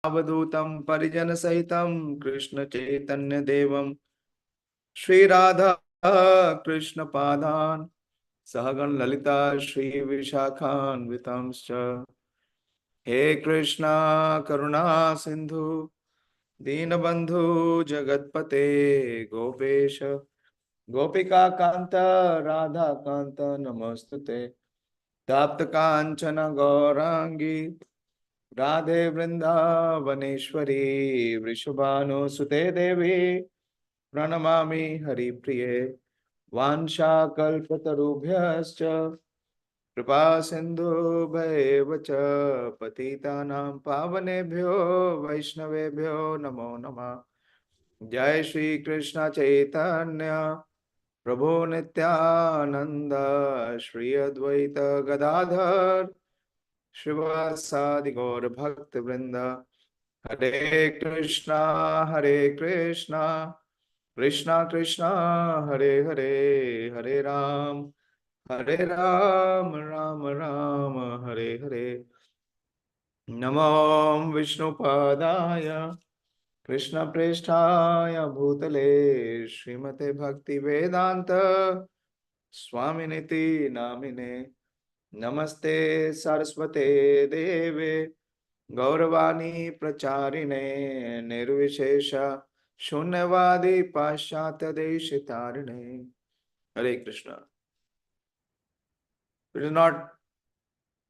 Avadhutam Parijana Sahitam Krishna Chaitanya Devam Shri Radha Krishna Padan Sahagan Lalita Shri Vishakhan Vitamscha He Krishna Karuna Sindhu Dinabandhu Jagatpate Gopesha Gopika Kanta Radha Kanta Namostute Tapta Kanchana Gaurangi Radhe Vrindavaneshwari Vrishabhanu Sute Devi Pranamami Hari Priye Vansha Kalpatarubhyascha Kripa Sindhu Bhayevacha Patitanam Pavanebhyo Vaishnavebhyo Namo Namah Jai Shri Krishna Chaitanya Prabhu Nityananda Shri Advaita Gadadhar Srivasadi Gaur Bhakta Vrinda Hare Krishna Krishna Krishna Hare Hare Hare Ram Ram Ram Hare Hare Namo vishnu-padaya krishna-preshthaya bhu-tale srimate bhakti-vedanta-swaminiti namine Namaste Sarasvate Deve gaura-vani-pracharine nirvishesha shunyavadi paschatya deshitarine. Hare Krishna. It is not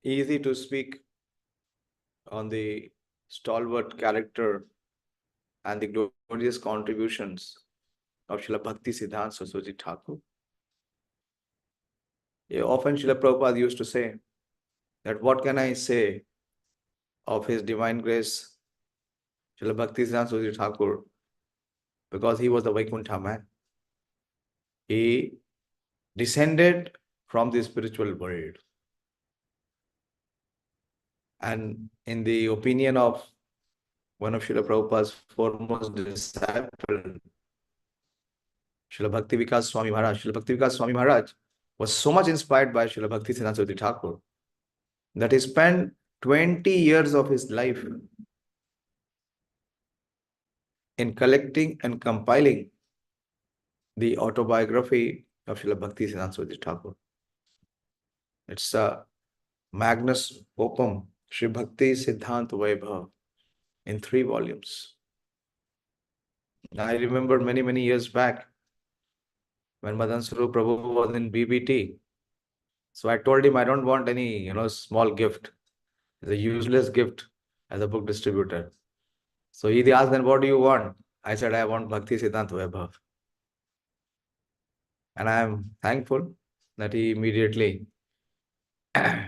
easy to speak on the stalwart character and the glorious contributions of Śrīla Bhaktisiddhānta Sarasvatī Thakur. Often Śrīla Prabhupāda used to say that what can I say of His Divine Grace, Śrīla Bhaktisiddhānta Sarasvatī Thakur, because he was the Vaikuntha man. He descended from the spiritual world. And in the opinion of one of Śrīla Prabhupāda's foremost disciples, Śrīla Bhakti Swami Maharaj. Śrīla Bhakti Swami Maharaj was so much inspired by Śrīla Bhaktisiddhānta Sarasvatī Thakur that he spent 20 years of his life in collecting and compiling the autobiography of Śrīla Bhaktisiddhānta Sarasvatī Thakur. It's a magnus opum, Sri Bhaktisiddhānta Vaibhav, in 3 volumes. I remember many years back when Madan Swarup Prabhu was in BBT. So I told him I don't want any, small gift. It's a useless gift as a book distributor. So he asked, then what do you want? I said, I want Bhaktisiddhānta Vaibhav. And I am thankful that he immediately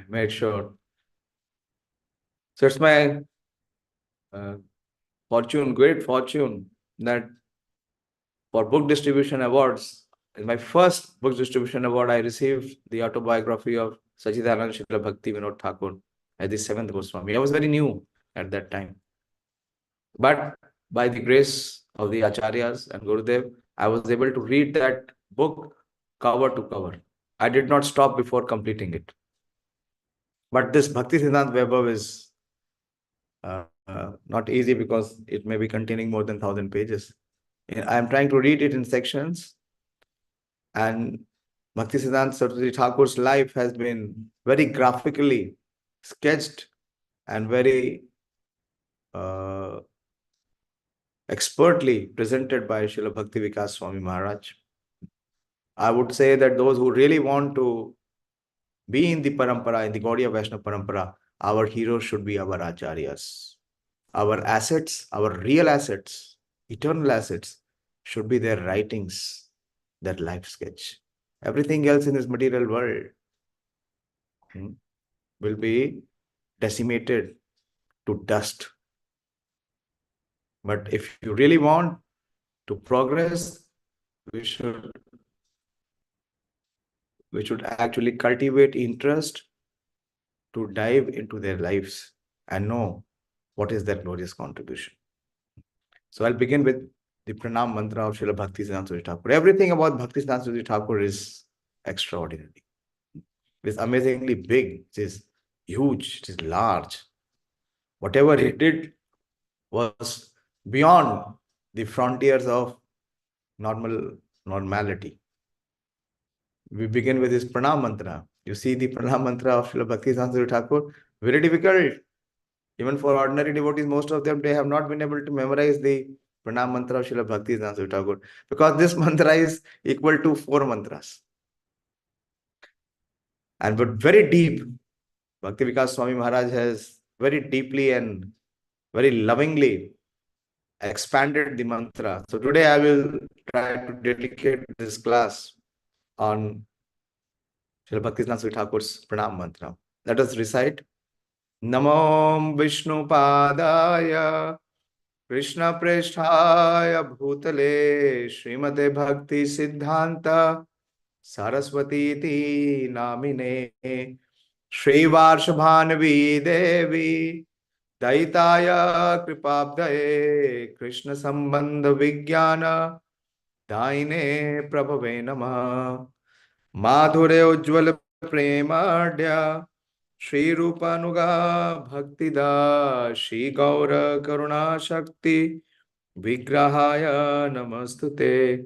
made sure. So it's my great fortune, that for book distribution awards, in my first book distribution award, I received the autobiography of Sachidananda Śrīla Bhakti Vinod Thakur as the 7th Gosvāmī. I was very new at that time. But by the grace of the Acharyas and Gurudev, I was able to read that book cover to cover. I did not stop before completing it. But this Bhaktisiddhānta Vaibhav is not easy because it may be containing more than 1,000 pages. I am trying to read it in sections, and Bhaktisiddhānta Sarasvatī Thakur's life has been very graphically sketched and very expertly presented by Śrīla Bhakti Swami Maharaj. I would say that those who really want to be in the parampara, in the Gaudiya Vaishnava parampara, our heroes should be our acharyas. Our assets, our real assets, eternal assets, should be their writings, their life sketch. Everything else in this material world will be decimated to dust. But if you really want to progress, we should actually cultivate interest to dive into their lives and know what is their glorious contribution. So I'll begin with the pranam mantra of Śrīla Bhaktisiddhānta Sarasvatī Thakur. Everything about Bhaktisiddhānta Sarasvatī Thakur is extraordinary. It is amazingly big. It is huge. It is large. Whatever he did was beyond the frontiers of normality. We begin with this pranam mantra. You see the pranam mantra of Śrīla Bhaktisiddhānta Sarasvatī Thakur, very difficult. Even for ordinary devotees, most of them, they have not been able to memorize the pranam mantra of Śrīla Bhaktisiddhānta Sarasvatī Thakur, because this mantra is equal to 4 mantras. And but very deep, Bhakti Vikas Swami Maharaj has very deeply and very lovingly expanded the mantra. So today I will try to dedicate this class on Śrīla Bhaktisiddhānta Sarasvatī Thakur's pranam mantra. Let us recite. Namo vishnu-padaya krishna-preshthaya bhu-tale srimate bhaktisiddhanta-sarasvatiti namine sri-varshabhanavi-devi-dayitaya kripabdhaye krishna-sambandha-vijnana-dayine prabhave namah madhure ujjwala premadya Shri Rupanuga Bhaktida Shri Gaura-Karuna-sakti-vigrahaya Namastute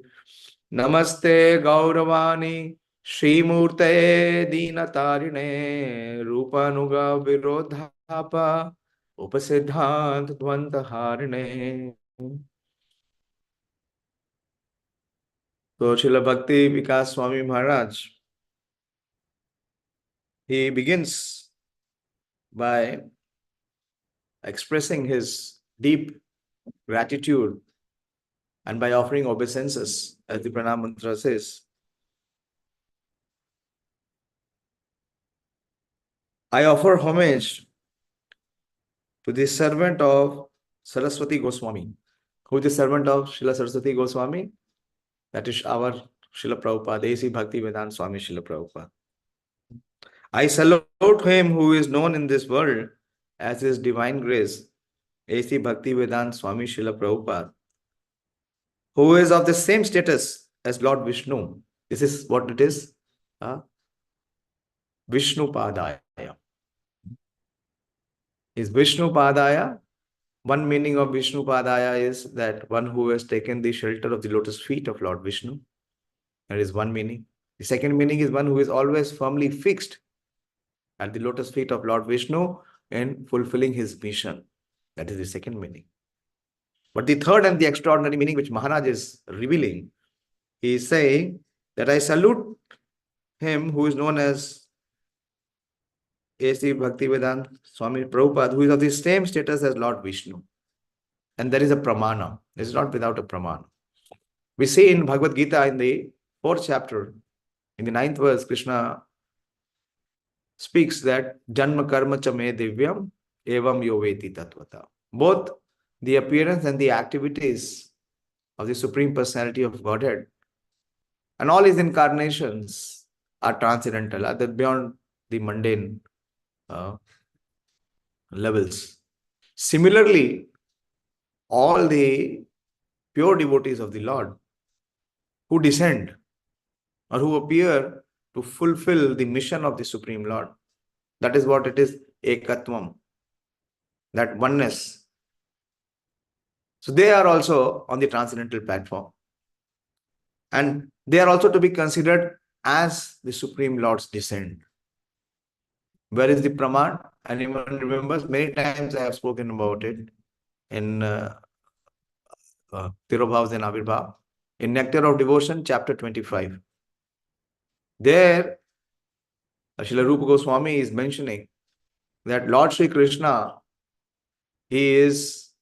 Namaste gaura-vani-sri-murtaye dina-tarine Rupanuga virodhapa upasiddhanta-dvanta-harine. So Srila Bhakti Vikas Swami Maharaj, he begins by expressing his deep gratitude and by offering obeisances, as the pranam mantra says. I offer homage to the servant of Saraswati Gosvāmī. Who is the servant of Śrīla Saraswati Gosvāmī? That is our Śrīla Prabhupāda, A.C. Bhaktivedanta Swami Śrīla Prabhupāda. I salute him who is known in this world as His Divine Grace, A.C. Bhaktivedanta Swami Śrīla Prabhupāda, who is of the same status as Lord Vishnu. This is what it is, vishnu-padaya. Is vishnu-padaya? One meaning of vishnu-padaya is that one who has taken the shelter of the lotus feet of Lord Vishnu. That is one meaning. The second meaning is one who is always firmly fixed at the lotus feet of Lord Vishnu in fulfilling his mission. That is the second meaning. But the third and the extraordinary meaning which Maharaj is revealing, he is saying that I salute him who is known as A.C. Bhaktivedanta Swami Prabhupada, who is of the same status as Lord Vishnu. And there is a pramana. This is not without a pramana. We see in Bhagavad Gita in the 4th chapter, in the 9th verse, Krishna speaks that Janma karma cha me divyam evam yo veti tatvata. Both the appearance and the activities of the Supreme Personality of Godhead and all his incarnations are transcendental, are beyond the mundane levels. Similarly, all the pure devotees of the Lord who descend or who appear to fulfill the mission of the Supreme Lord, that is what it is, ekatvam, that oneness. So they are also on the transcendental platform. And they are also to be considered as the Supreme Lord's descent. Where is the Praman? Anyone remembers? Many times I have spoken about it in Tirobhavs and Avirbhav. In Nectar of Devotion, chapter 25. There, Srila Rupa Goswami is mentioning that Lord Sri Krishna, he is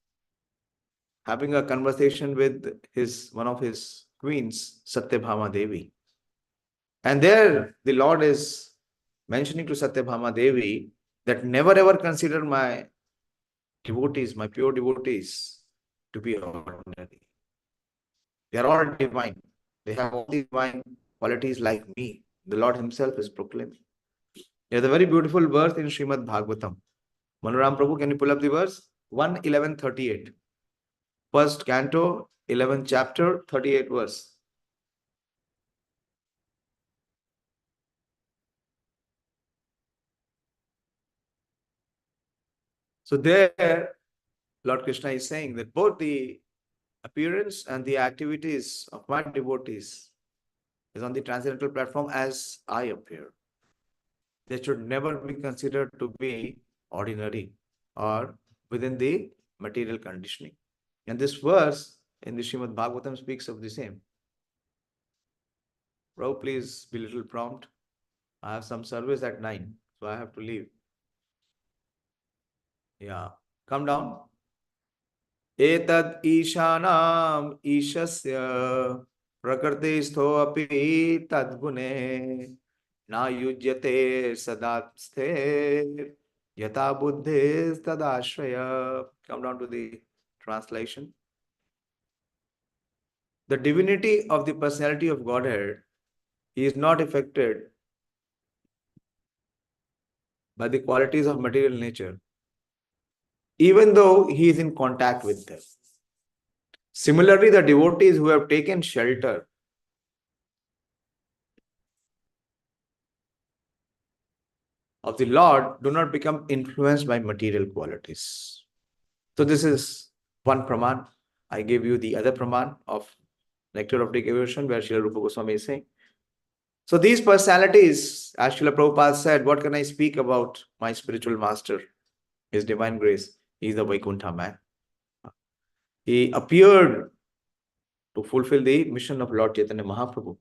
having a conversation with one of his queens, Satyabhama Devi. And there the Lord is mentioning to Satyabhama Devi that never ever consider my devotees, my pure devotees, to be ordinary. They are all divine. They have all divine qualities like me. The Lord himself is proclaiming. There's a very beautiful verse in Srimad Bhagavatam. Manoram Prabhu, can you pull up the verse? 1:11:38. First canto, 11th chapter, 38th verse. So there, Lord Krishna is saying that both the appearance and the activities of my devotees is on the transcendental platform as I appear. They should never be considered to be ordinary or within the material conditioning. And this verse in the Srimad Bhagavatam speaks of the same. Prabhu, please be a little prompt. I have some service at 9, so I have to leave. Yeah, come down. Etad ishanam ishasya prakrtistho api tadgune na yujyate sadatsthe yata buddhis tadashraya. Come down to the translation. The divinity of the personality of Godhead is not affected by the qualities of material nature, even though he is in contact with them. Similarly, the devotees who have taken shelter of the Lord do not become influenced by material qualities. So this is one praman. I gave you the other praman of Nectar of Devotion, where Śrīla Rupa Gosvāmī is saying. So these personalities, as Śrīla Prabhupada said, what can I speak about my spiritual master, His Divine Grace? He is the Vaikuntha man. He appeared to fulfill the mission of Lord Chaitanya Mahaprabhu.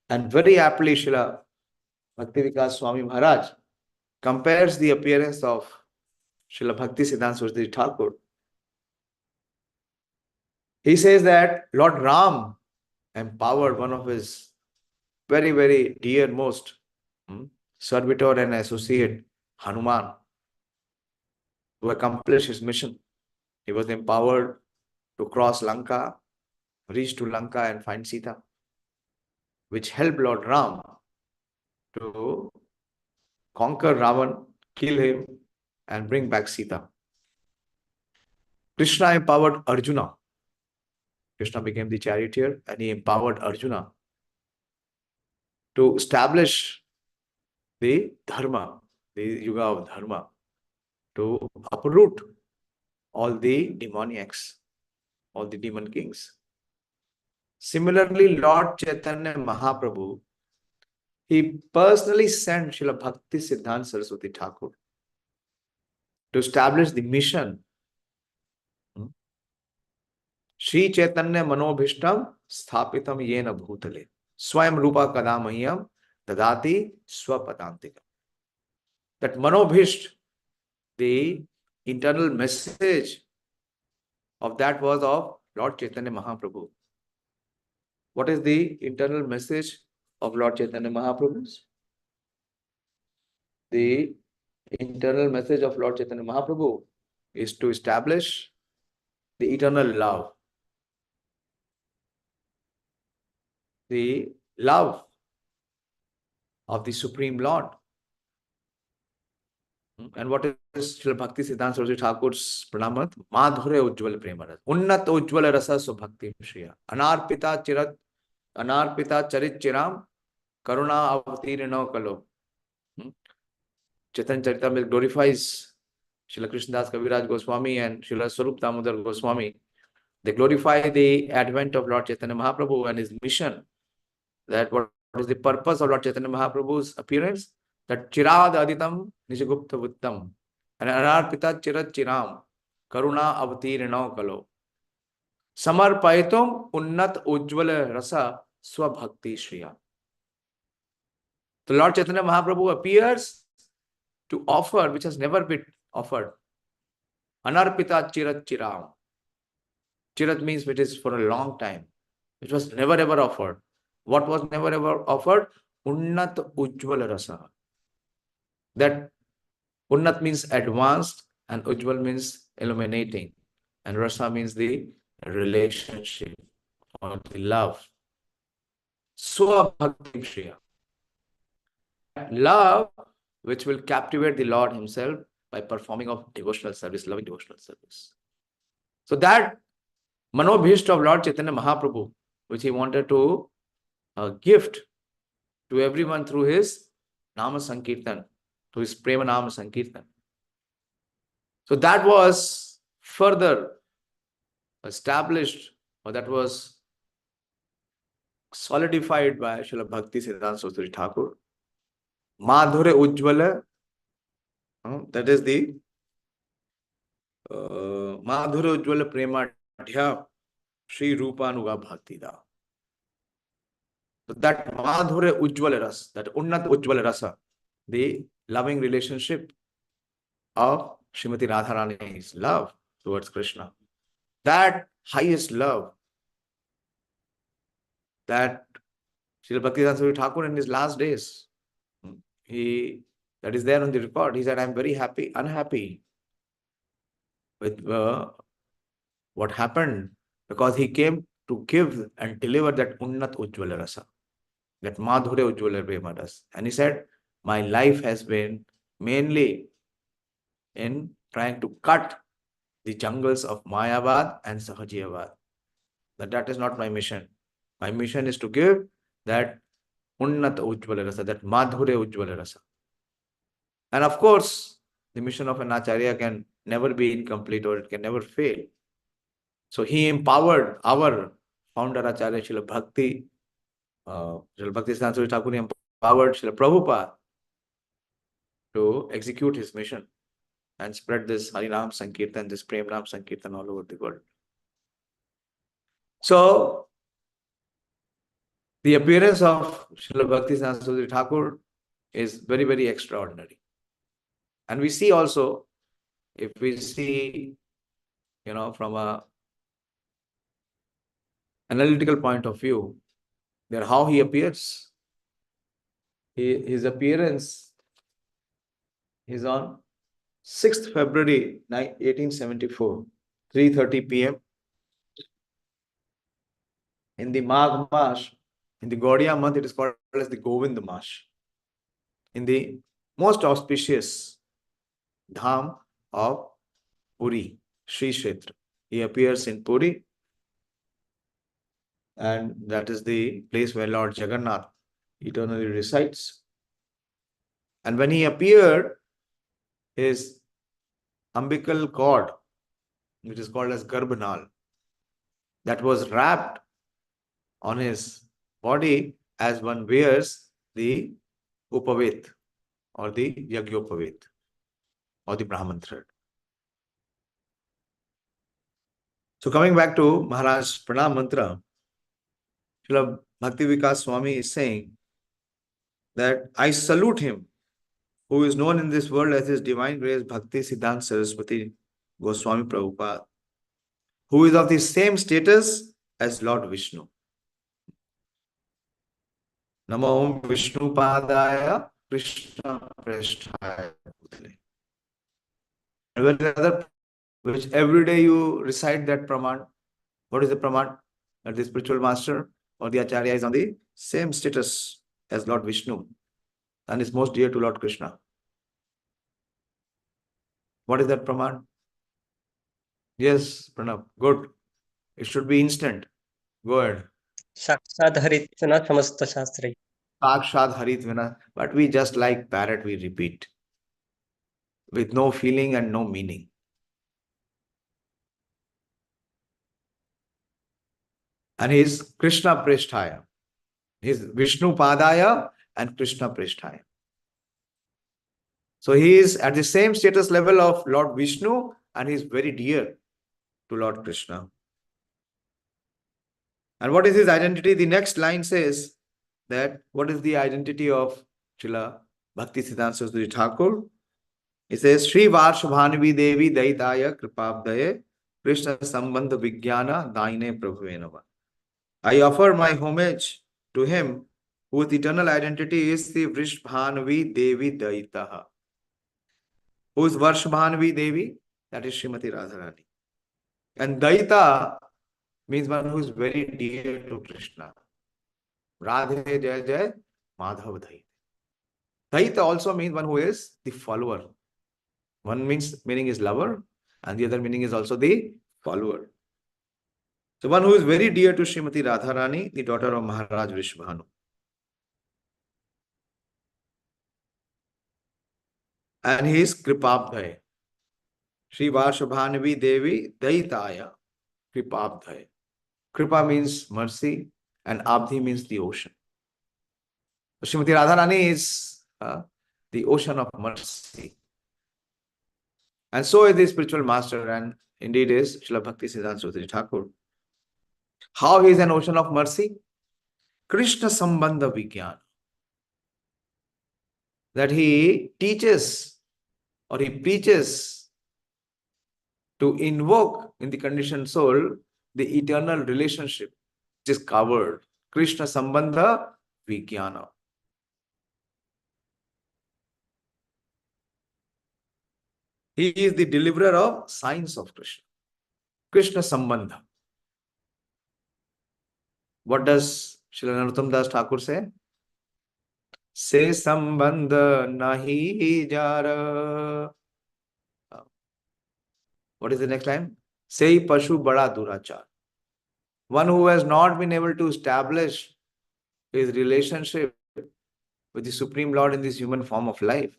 And very aptly, Śrīla Bhaktivikas Swami Maharaj compares the appearance of Śrīla Bhaktisiddhānta Sarasvatī Thakur. He says that Lord Ram empowered one of his very, very dearmost servitor and associate, Hanuman, to accomplish his mission. He was empowered to cross Lanka, reach to Lanka and find Sita, which helped Lord Ram to conquer Ravan, kill him, and bring back Sita. Krishna empowered Arjuna. Krishna became the charioteer and he empowered Arjuna to establish the dharma, the yuga of dharma, to uproot all the demoniacs, all the demon kings. Similarly, Lord Chaitanya Mahaprabhu, he personally sent Śrīla Bhaktisiddhānta Sarasvatī Thakur to establish the mission. Shri Chaitanya Manobhishtam Sthapitam Yena bhu-tale Swayam Rupa Kadamahyam Dadati Swapadantikam. That Manobhisht, the internal message of that was of Lord Chaitanya Mahaprabhu. What is the internal message of Lord Chaitanya Mahaprabhu? The internal message of Lord Chaitanya Mahaprabhu is to establish the eternal love. The love of the Supreme Lord. And what is Śrīla Bhaktisiddhānta Sarasvatī Thakur's pranamat? Madhure ujjwala premaras. Unnat ujjwala rasa subhakti shriya. Anarpita charit chiram karuna avatirino kalo. Chaitanya Charitamrita glorifies Śrīla Krishnadas Kaviraj Goswāmī and Śrīla Swarup Damodar Goswāmī. They glorify the advent of Lord Chaitanya Mahaprabhu and his mission. That what is the purpose of Lord Chaitanya Mahaprabhu's appearance? That chirad aditam nijagupta vuttam and anarpita chirat chiram karuna avatirino kalo samarpaitum unnat ujjwala rasa swabhakti shriya. The Lord Chaitanya Mahaprabhu appears to offer which has never been offered. Anarpita chirat chiram. Chirat means it is for a long time. It was never ever offered. What was never ever offered? Unnat ujjwala rasa. That unnat means advanced and ujjwal means illuminating. And rasa means the relationship or the love. Swabhakti shriya. Love which will captivate the Lord himself by performing of devotional service, loving devotional service. So that Manobhishta of Lord Chaitanya Mahaprabhu, which he wanted to gift to everyone through his Nama Sankirtan, through his Prema Nama Sankirtan. So that was further established, or that was solidified by Śrīla Bhaktisiddhānta Sarasvatī Thakur. Madhure Ujjvala, that is the Madhure Ujjvala Premadhya Shri Rupanuga Bhaktida. So that Madhure Ujjvala Rasa, that Unnat Ujjvala Rasa, the loving relationship of Srimati Radharani's love towards Krishna, that highest love, that Śrīla Bhaktisiddhānta Sarasvatī Thakur in his last days, that is there on the record. He said, I am very unhappy with what happened, because he came to give and deliver that Unnat Ujjvala Rasa, that Madhure Ujjvala Prema Rasa. And he said, my life has been mainly in trying to cut the jungles of Mayavad and Sahajiyavad. That is not my mission. My mission is to give that Unnat Ujjvala Rasa, that Madhure Ujjvala Rasa. And of course, the mission of an Acharya can never be incomplete, or it can never fail. So he empowered our founder Acharya Śrīla Bhaktisiddhānta Sarasvatī Thakur, empowered Śrīla Prabhupāda to execute his mission and spread this Harinam Sankirtan, this Prem Nam Sankirtan all over the world. So the appearance of Śrīla Bhaktisiddhānta Sarasvatī Thakur is very, very extraordinary. And we see also, if we see, from a analytical point of view, that how he appears. His appearance is on 6th February 1874, 3:30 p.m. in the Magh Mas. In the Gaudiya month, it is called as the Govind Mas. In the most auspicious dham of Puri, Sri Kshetra. He appears in Puri, and that is the place where Lord Jagannath eternally resides. And when he appeared, his umbilical cord, which is called as Garbhanal, that was wrapped on his body as one wears the Upavet, or the Yagyopavet, or the Brahman thread. So coming back to Maharaj's Pranam Mantra, Śrīla Bhakti Vikas Swami is saying that I salute him who is known in this world as His Divine Grace Bhaktisiddhānta Sarasvatī Gosvāmī Prabhupāda, who is of the same status as Lord Vishnu. Namo vishnu-padaya krishna-preshthaya bhu-tale. Which every day you recite that praman. What is the praman? That the spiritual master or the Acharya is on the same status as Lord Vishnu and is most dear to Lord Krishna. What is that praman? Yes, Pranab, good. It should be instant. Go ahead. Sakshad Haritvina Samasta Shastri. Sakshad Haritvina. But we just like parrot, we repeat with no feeling and no meaning. And he is krishna-preshthaya. He is vishnu-padaya and krishna-preshthaya. So he is at the same status level of Lord Vishnu, and he is very dear to Lord Krishna. And what is his identity? The next line says that what is the identity of Śrīla Bhaktisiddhānta Sarasvatī Thakur? It says, sri-varshabhanavi-devi-dayitaya kripabdhaye krishna-sambandha-vijnana-dayine prabhave namah. I offer my homage to him whose eternal identity is the vishnu-padaya. Who is Varshabhanavi-Devi? That is Srimati Radharani. And Dayita means one who is very dear to Krishna. Radhe Jai Jai Madhav Dayita. Dayita also means one who is the follower. One meaning is lover, and the other meaning is also the follower. So one who is very dear to Srimati Radharani, the daughter of Maharaj Vrishabhanu. And he is kripabdhaye. sri-varshabhanavi-devi-dayitaya, kripabdhaye. Kripa means mercy and abdhi means the ocean. Srimati Radharani is the ocean of mercy. And so is the spiritual master, and indeed is Śrīla Bhaktisiddhānta Sarasvatī Thakur. How he is an ocean of mercy? Krishna-sambandha-vijnana. That he teaches or he preaches to invoke in the conditioned soul the eternal relationship which is covered. Krishna-sambandha-vijnana. He is the deliverer of signs of Krishna. Krishna-sambandha. What does Srila Narottam Das Thakur say? Se sambandha nahi jara. What is the next line? Sei pashu bada durachar. One who has not been able to establish his relationship with the Supreme Lord in this human form of life.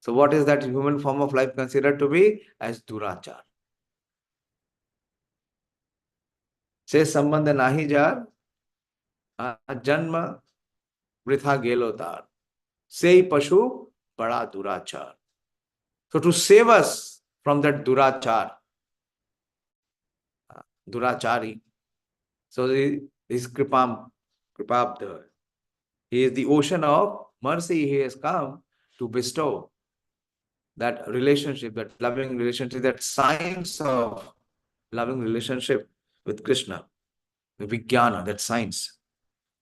So what is that human form of life considered to be? As durachar. Se sambandha nahi jar, janma vritha gelotar. Sei pashu bada durachar. So to save us from that durachar, durachari, so this kripabdhaye, he is the ocean of mercy. He has come to bestow that relationship, that loving relationship, that science of loving relationship with Krishna, the vijnana, that science.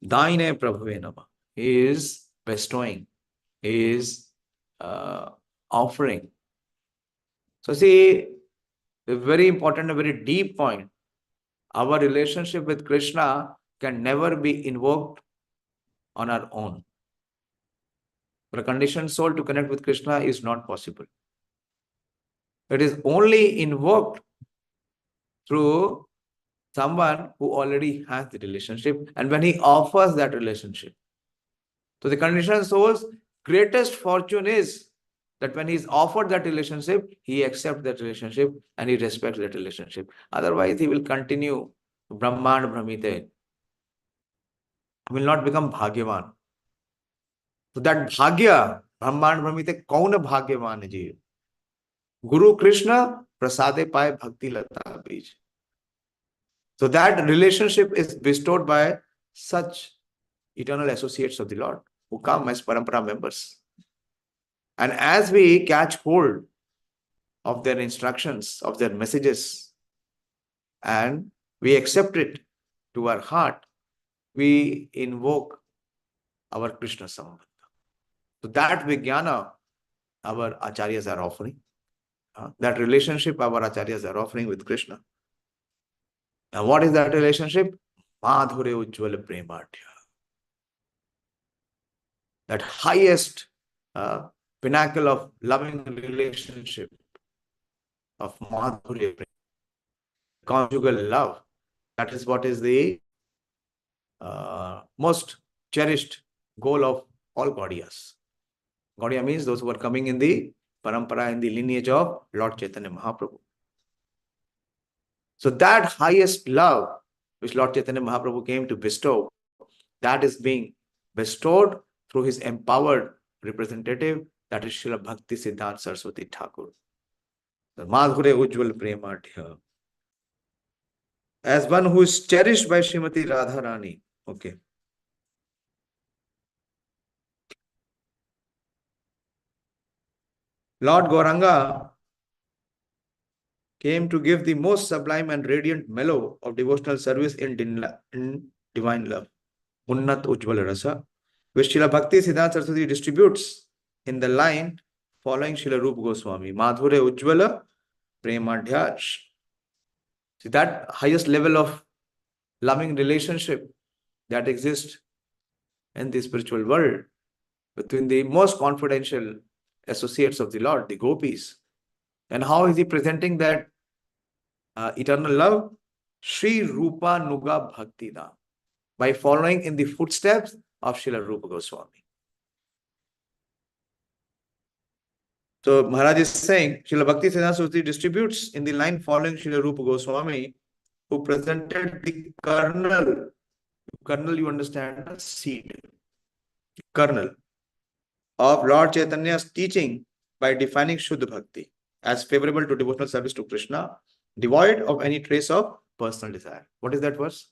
Dayine prabhave namah. He is bestowing, he is offering. So see, a very important, a very deep point. Our relationship with Krishna can never be invoked on our own. For a conditioned soul to connect with Krishna is not possible. It is only invoked through someone who already has the relationship, and when he offers that relationship. So the conditioned soul's greatest fortune is that when he is offered that relationship, he accepts that relationship and he respects that relationship. Otherwise, he will continue Brahmand Brahmite. He will not become Bhagyavan. So that Bhagya, Brahmand Brahmite, kaun Bhagyavan ji? Guru Krishna prasade paye bhakti lata bij. So that relationship is bestowed by such eternal associates of the Lord who come as parampara members. And as we catch hold of their instructions, of their messages, and we accept it to our heart, we invoke our Krishna Sambandha. So that vijnana our acharyas are offering. That relationship our acharyas are offering with Krishna. And what is that relationship? Madhure ujjwala premadhya. That highest pinnacle of loving relationship of madhurya, conjugal love. That is what is the most cherished goal of all Gaudiyas. Gaudiya means those who are coming in the parampara, in the lineage of Lord Chaitanya Mahaprabhu. So that highest love which Lord Chaitanya Mahaprabhu came to bestow, that is being bestowed through his empowered representative, that is Śrīla Bhaktisiddhānta Sarasvatī Thakur. The Madhure Ujjwal Premadhya. As one who is cherished by Srimati Radharani. Okay. Lord Gauranga came to give the most sublime and radiant mellow of devotional service in divine love. Unnat Ujjwala Rasa, which Śrīla Bhaktisiddhānta Sarasvatī distributes in the line following Śrīla Rupa Gosvāmī. Madhure Ujjwala Premadhya. See, that highest level of loving relationship that exists in the spiritual world between the most confidential associates of the Lord, the gopis. And how is he presenting that eternal love? Sri Rupa Nuga Bhaktida, by following in the footsteps of Śrīla Rupa Gosvāmī. So Maharaj is saying, Śrīla Bhaktisiddhānta Sarasvatī distributes in the line following Śrīla Rupa Gosvāmī, who presented the kernel. Kernel, you understand, the seed. Kernel of Lord Chaitanya's teaching by defining Shuddha Bhakti as favorable to devotional service to Krishna, devoid of any trace of personal desire. What is that verse?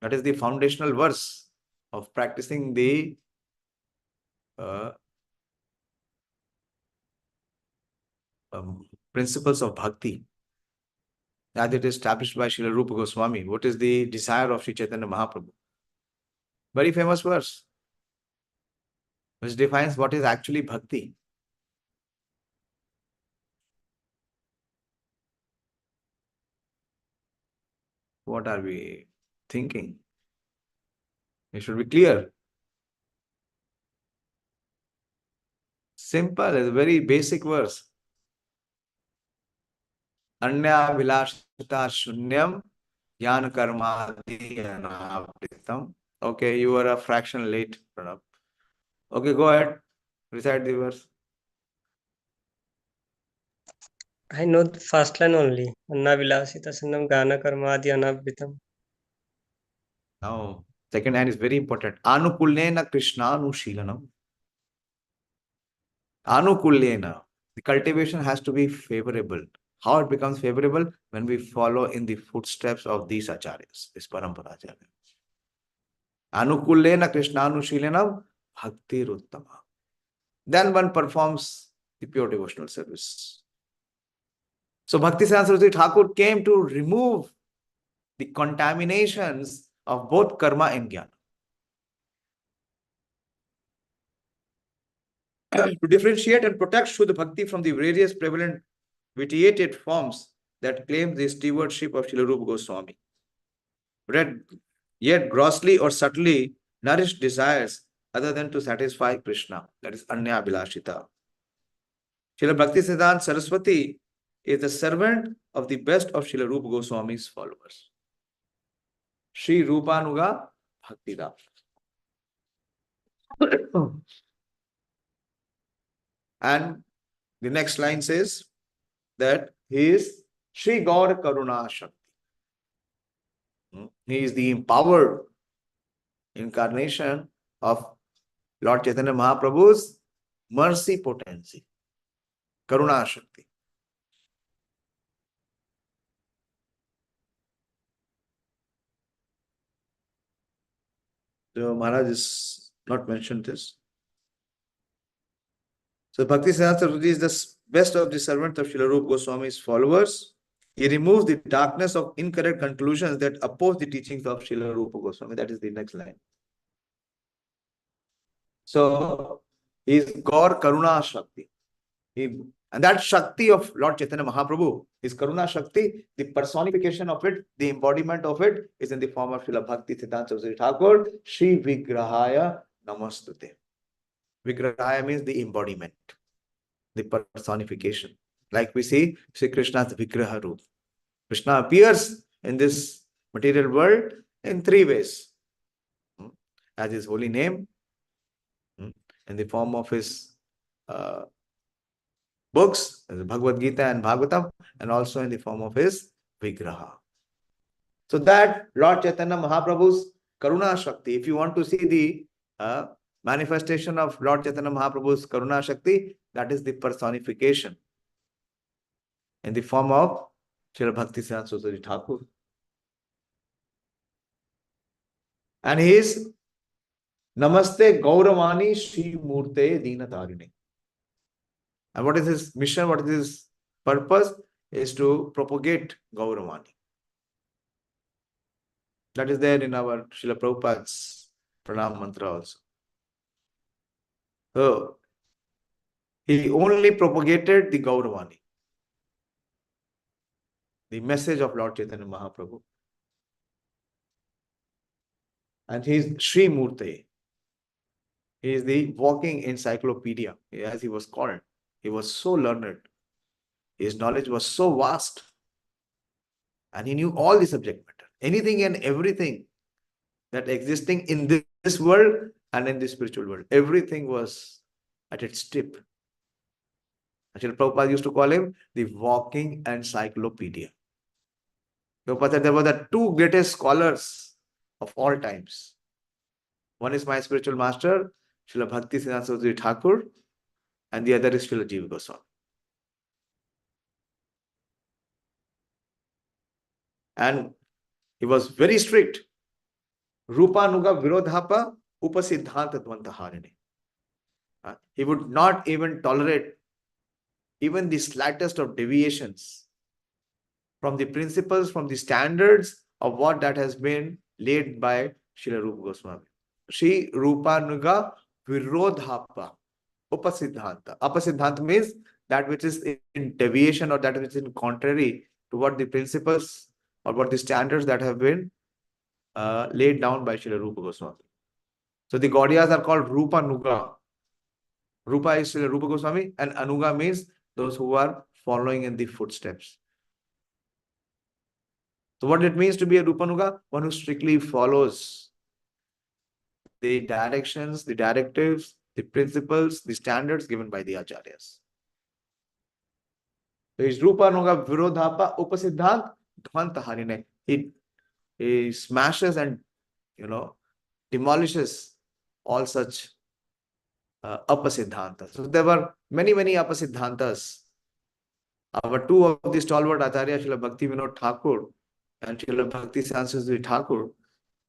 That is the foundational verse of practicing the principles of bhakti, as it is established by Śrīla Rupa Gosvāmī. What is the desire of Sri Chaitanya Mahaprabhu? Very famous verse, which defines what is actually bhakti. What are we thinking? It should be clear. Simple, it's a very basic verse. Anya vilashita shunyam yan karmadi anavritam. Okay, you are a fraction late, Pranab. Okay, go ahead. Recite the verse. I know the first line only. Anna vilasita sannam gana karmadi anavritam. Now, second line is very important. Anukullena krishna-nushilanam. Anukullena. The cultivation has to be favorable. How it becomes favorable? When we follow in the footsteps of these acharyas, this parampara acharya. Anukullena krishna-nushilanam bhakti ruttama. Then one performs the pure devotional service. So Bhaktisiddhānta Sarasvatī Thakur came to remove the contaminations of both karma and jnana. To differentiate and protect Shuddha Bhakti from the various prevalent vitiated forms that claim the stewardship of Śrīla Rupa Gosvāmī, yet grossly or subtly nourished desires other than to satisfy Krishna, that is Anya Abhilashita. Śrīla Bhaktisiddhānta Sarasvatī is the servant of the best of Śrīla Rupa Gosvāmī's followers. Sri Rupanuga Bhaktida. And the next line says that he is sri-gaura-karuna-sakti. He is the empowered incarnation of Lord Chaitanya Mahaprabhu's mercy potency, Karuna-sakti. So Maharaj has not mentioned this. So Bhaktisiddhānta Sarasvatī is the best of the servants of Śrīla Rupa Gosvāmī's followers. He removes the darkness of incorrect conclusions that oppose the teachings of Śrīla Rupa Gosvāmī. That is the next line. So he is Gaur Karuna Shakti. And that Shakti of Lord Chaitanya Mahaprabhu is Karuna Shakti. The personification of it, the embodiment of it is in the form of Śrīla Bhaktisiddhānta Sarasvatī Thakur, Sri-Vigrahaya Namastute. Vigrahaya means the embodiment, the personification. Like we see Sri Krishna's Vigraha Roop. Krishna appears in this material world in three ways. As his holy name, in the form of his books, Bhagavad Gita and Bhagavatam, and also in the form of his Vigraha. So that Lord Chaitanya Mahaprabhu's Karuna Shakti, if you want to see the manifestation of Lord Chaitanya Mahaprabhu's Karuna Shakti, that is the personification in the form of Śrīla Bhaktisiddhānta Sarasvatī Thakur. And he is Namaste gaura-vani-sri-murtaye dina-tarine. And what is his mission? What is his purpose? Is to propagate Gaura-vani. That is there in our Srila Prabhupada's Pranam mantra also. So, he only propagated the Gaura-vani, the message of Lord Chaitanya Mahaprabhu. And he is Sri-murtaye. He is the walking encyclopedia, as he was called. He was so learned. His knowledge was so vast. And he knew all the subject matter. Anything and everything that existing in this world, and in the spiritual world. Everything was at its tip. Actually, Prabhupada used to call him the walking encyclopedia. Prabhupada said there were the two greatest scholars of all times. One is my spiritual master, Śrīla Bhaktisiddhānta Sarasvatī Thakur, and the other is Śrīla Jiva Goswami. And he was very strict. Rupanuga Virodhapa Upasiddhanta Dvantaharine. He would not even tolerate even the slightest of deviations from the principles, from the standards of what that has been laid by Srila Rupa Goswami. Shri Rupanuga Virodhapa Upasiddhanta. Upasiddhanta means that which is in deviation or that which is in contrary to what the principles or what the standards that have been laid down by Srila Rupa Goswami. So the Gaudiyas are called Rupanuga. Rupa is Srila Rupa Goswami and Anuga means those who are following in the footsteps. So what it means to be a Rupanuga? One who strictly follows the directions, the directives, the principles, the standards given by the Acharyas. So it's Rupanuga Virodhapa Upasiddhant Dvantaharine. He smashes and demolishes all such apasiddhantas. So there were many apasiddhantas. Our two of the stalwart Acharyas, Srila Bhakti Vinod Thakur and Srila Bhaktisiddhānta Sarasvatī Thakur,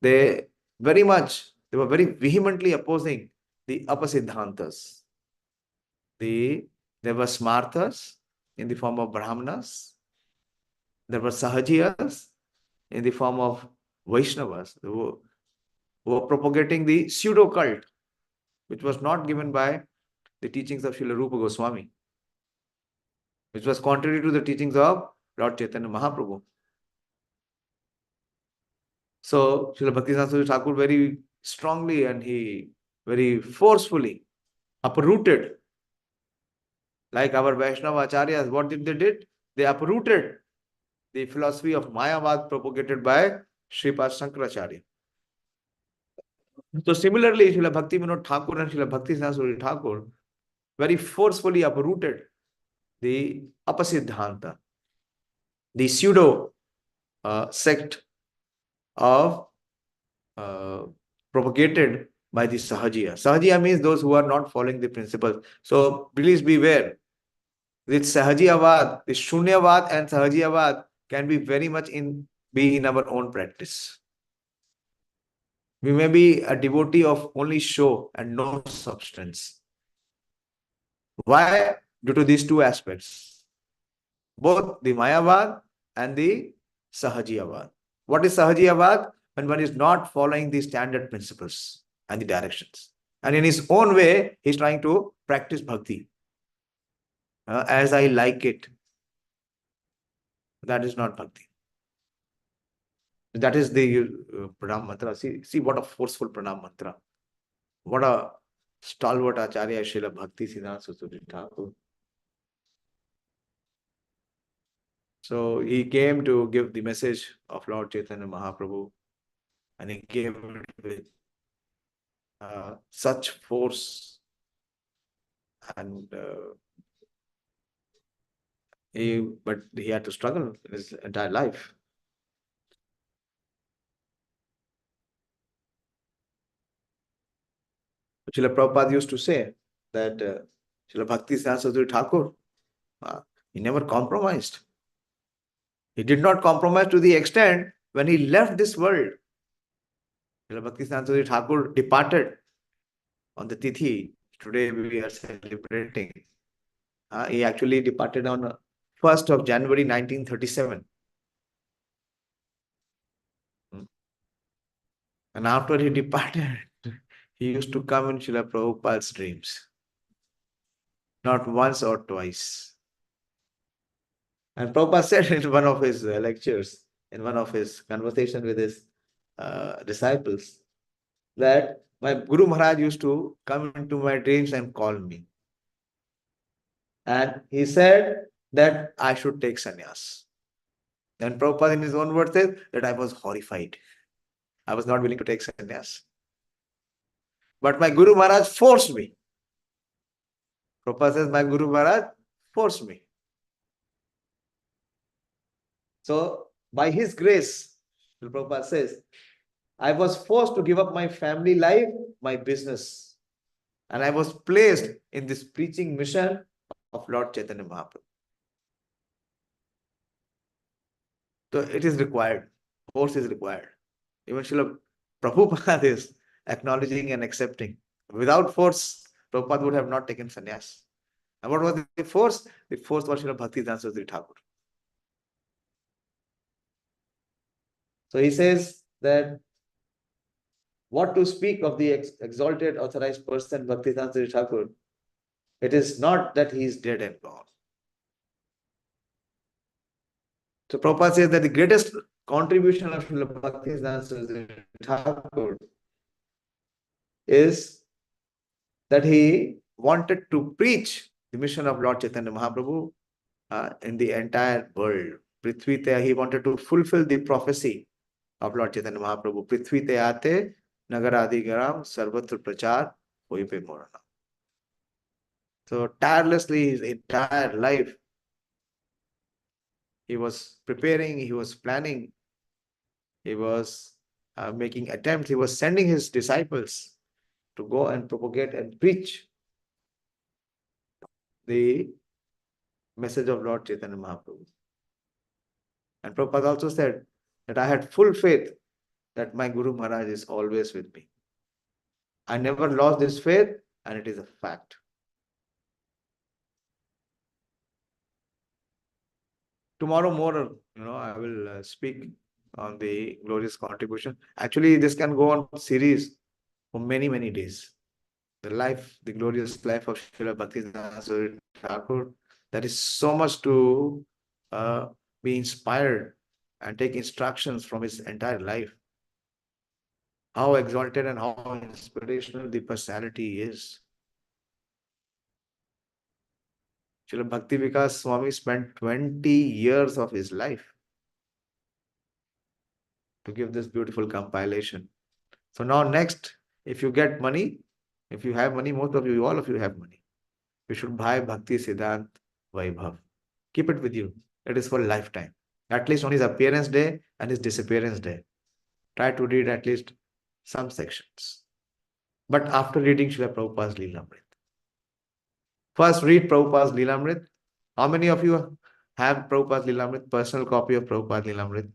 they were very vehemently opposing the apasiddhantas. There were smarthas in the form of brahmanas. There were sahajiyas in the form of Vaishnavas who were propagating the pseudo cult, which was not given by the teachings of Srila Rupa Goswami, which was contrary to the teachings of Lord Chaitanya Mahaprabhu. So Srila Bhaktisiddhānta Sarasvatī Thakur very strongly and he very forcefully uprooted, like our Vaishnava Acharyas, what did they did? They uprooted the philosophy of Mayavad propagated by Sripad Shankaracharya. So similarly, Srila Bhakti Vinod Thakur and Srila Bhaktisiddhānta Sarasvatī Thakur very forcefully uprooted the apasiddhanta, the pseudo sect of propagated by the sahajiya. Sahajiya means those who are not following the principles. So please beware. This sahajiyavad, this shunyavad and sahajiyavad can be very much in our own practice. We may be a devotee of only show and no substance. Why? Due to these two aspects. Both the Mayavad and the Sahajiyavad. What is Sahajiyavad? When one is not following the standard principles and the directions. And in his own way, he is trying to practice bhakti. As I like it. That is not bhakti. That is the pranam mantra. See what a forceful pranam mantra. What a stalwart Acharya Śrīla Bhaktisiddhānta Sarasvatī Thakur. So he came to give the message of Lord Chaitanya Mahaprabhu and he gave it with such force and but he had to struggle in his entire life. Srila Prabhupada used to say that Srila Bhaktisiddhānta Sarasvatī Thakur, he never compromised. He did not compromise to the extent when he left this world. Srila Bhaktisiddhānta Sarasvatī Thakur departed on the Tithi. Today we are celebrating. He actually departed on 1st of January 1937. And after he departed, he used to come in Srila Prabhupada's dreams. Not once or twice. And Prabhupada said in one of his lectures, in one of his conversations with his disciples, that my Guru Maharaj used to come into my dreams and call me. And he said that I should take sannyas. And Prabhupada in his own words said that I was horrified. I was not willing to take sannyas. But my Guru Maharaj forced me. Prabhupada says, my Guru Maharaj forced me. So, by his grace, Prabhupada says, I was forced to give up my family life, my business. And I was placed in this preaching mission of Lord Chaitanya Mahaprabhu. So it is required. Force is required. Even Srila Prabhupada is acknowledging and accepting. Without force, Prabhupada would have not taken sannyas. And what was the force? The force was Śrīla Bhaktisiddhānta Sarasvatī Thakur. So he says that what to speak of the exalted authorized person Bhaktisiddhānta Sarasvatī Thakur, it is not that he is dead and gone. So Prabhupada says that the greatest contribution of Śrīla Bhaktisiddhānta Sarasvatī Thakur is that he wanted to preach the mission of Lord Chaitanya Mahaprabhu in the entire world. Prithvite, he wanted to fulfill the prophecy of Lord Chaitanya Mahaprabhu. Prithvite ate nagaradigaram sarvatra prachar hoipe morana. So tirelessly his entire life he was preparing, he was planning, he was making attempts, he was sending his disciples to go and propagate and preach the message of Lord Chaitanya Mahaprabhu. And Prabhupada also said that I had full faith that my Guru Maharaj is always with me. I never lost this faith, and it is a fact. Tomorrow more, I will speak on the glorious contribution. Actually, this can go on series for many, many days. The glorious life of Śrīla Bhaktisiddhānta Sarasvatī Thakur, there is so much to be inspired and take instructions from his entire life. How exalted and how inspirational the personality is. Śrīla Bhakti Vikas Swami spent 20 years of his life to give this beautiful compilation. So now next, if you get money, if you have money, most of you, all of you have money, you should buy Bhaktisiddhanta Vaibhav. Keep it with you. It is for lifetime. At least on his appearance day and his disappearance day. Try to read at least some sections. But after reading Srila Prabhupada's Leelamrit. First read Prabhupada's Leelamrit. How many of you have Prabhupada's Leelamrit, personal copy of Prabhupada's Leelamrit?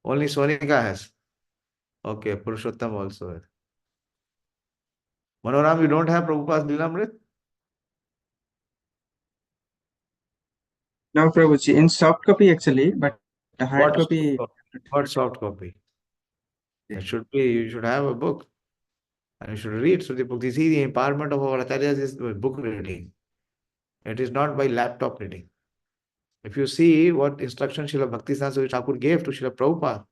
Only Sonika has. Okay, Purushottam also has. Manoram, you don't have Prabhupada's Leelamrit? No, Prabhuji, in soft copy actually, but the hard copy. What soft copy? Yeah. It should be, you should have a book. And you should read through the book. You see, the empowerment of our acharyas is book reading. It is not by laptop reading. If you see what instruction Śrīla Bhaktisiddhānta Sarasvatī Thakur gave to Śrīla Prabhupada,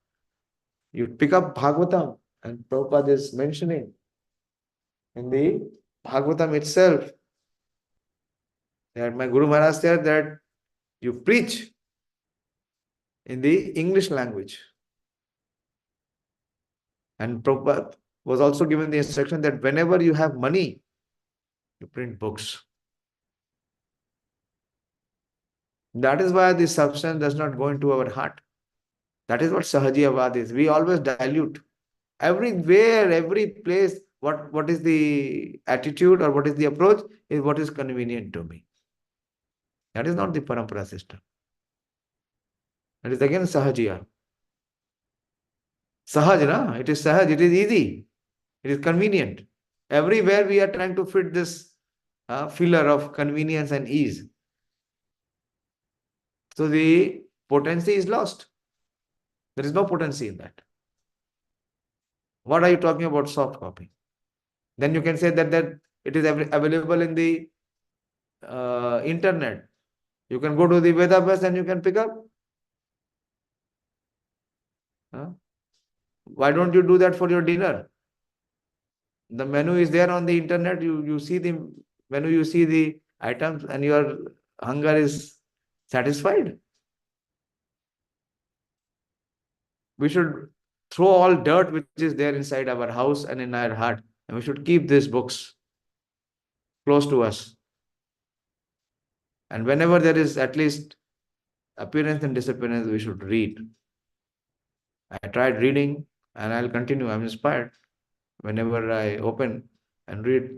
you pick up Bhagavatam, and Prabhupada is mentioning in the Bhagavatam itself that my Guru Maharaj said that you preach in the English language. And Prabhupada was also given the instruction that whenever you have money, you print books. That is why this substance does not go into our heart. That is what Sahajiyavad is. We always dilute. Everywhere, every place, what is the attitude or what is the approach is what is convenient to me. That is not the parampara system. That is again Sahajiya. Sahaj, na? It is Sahaj, it is easy. It is convenient. Everywhere we are trying to fit this filler of convenience and ease. So the potency is lost. There is no potency in that. What are you talking about soft copy? Then you can say that it is available in the internet. You can go to the Vedabhas and you can pick up. Why don't you do that for your dinner? The menu is there on the internet. You see the menu, you see the items, and your hunger is satisfied. We should throw all dirt which is there inside our house and in our heart. And we should keep these books close to us. And whenever there is at least appearance and disappearance, we should read. I tried reading and I'll continue. I'm inspired whenever I open and read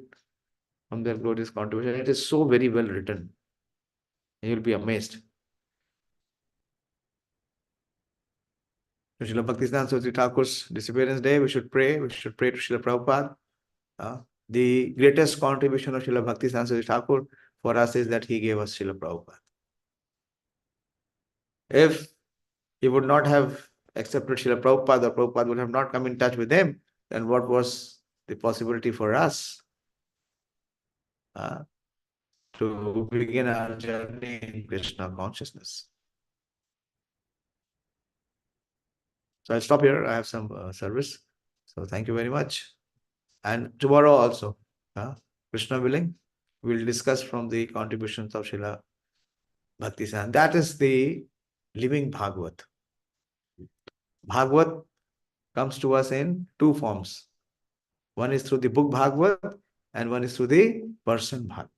from their glorious contribution. It is so very well written. You'll be amazed. Śrīla Bhaktisiddhānta Sarasvatī Thakur's disappearance day, we should pray. We should pray to Śrīla Prabhupada. The greatest contribution of Śrīla Bhaktisiddhānta Sarasvatī Thakur for us is that he gave us Śrīla Prabhupada. If he would not have accepted Śrīla Prabhupada, or Prabhupada would have not come in touch with him, then what was the possibility for us to begin our journey in Krishna consciousness? So I'll stop here. I have some service. So thank you very much. And tomorrow also, Krishna willing, we'll discuss from the contributions of Śrīla Bhaktisiddhānta. That is the living Bhagavad. Bhagavad comes to us in two forms. One is through the book Bhagavad and one is through the person Bhagavad.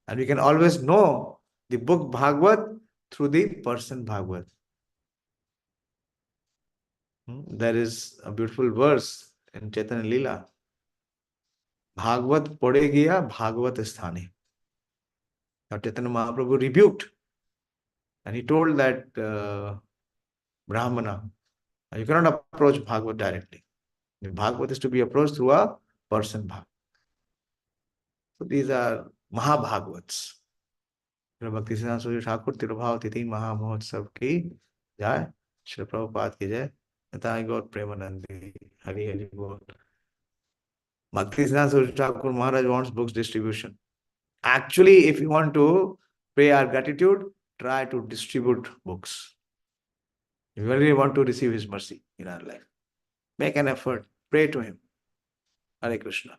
And we can always know the book Bhagavad through the person Bhagavad. There is a beautiful verse in Chaitanya Leela. Bhagavad pade gaya Bhagavad sthane. Now Chaitanya Mahaprabhu rebuked and he told that Brahmana, you cannot approach Bhagavad directly. The Bhagavad is to be approached through a person Bhagavad. So these are Mahabhagavats. Bhaktisiddhānta Sarasvatī Thakur Tirubhav Tithi Maha Mahotsav ki jai. Śrīla Prabhupada ki jai. Nitai Gaur Premanandi. Hari Hari Bol. Bhaktisiddhānta Sarasvatī Thakur Maharaj wants books distribution. Actually, if you want to pay our gratitude, try to distribute books. If you really want to receive his mercy in our life, make an effort. Pray to him. Hare Krishna.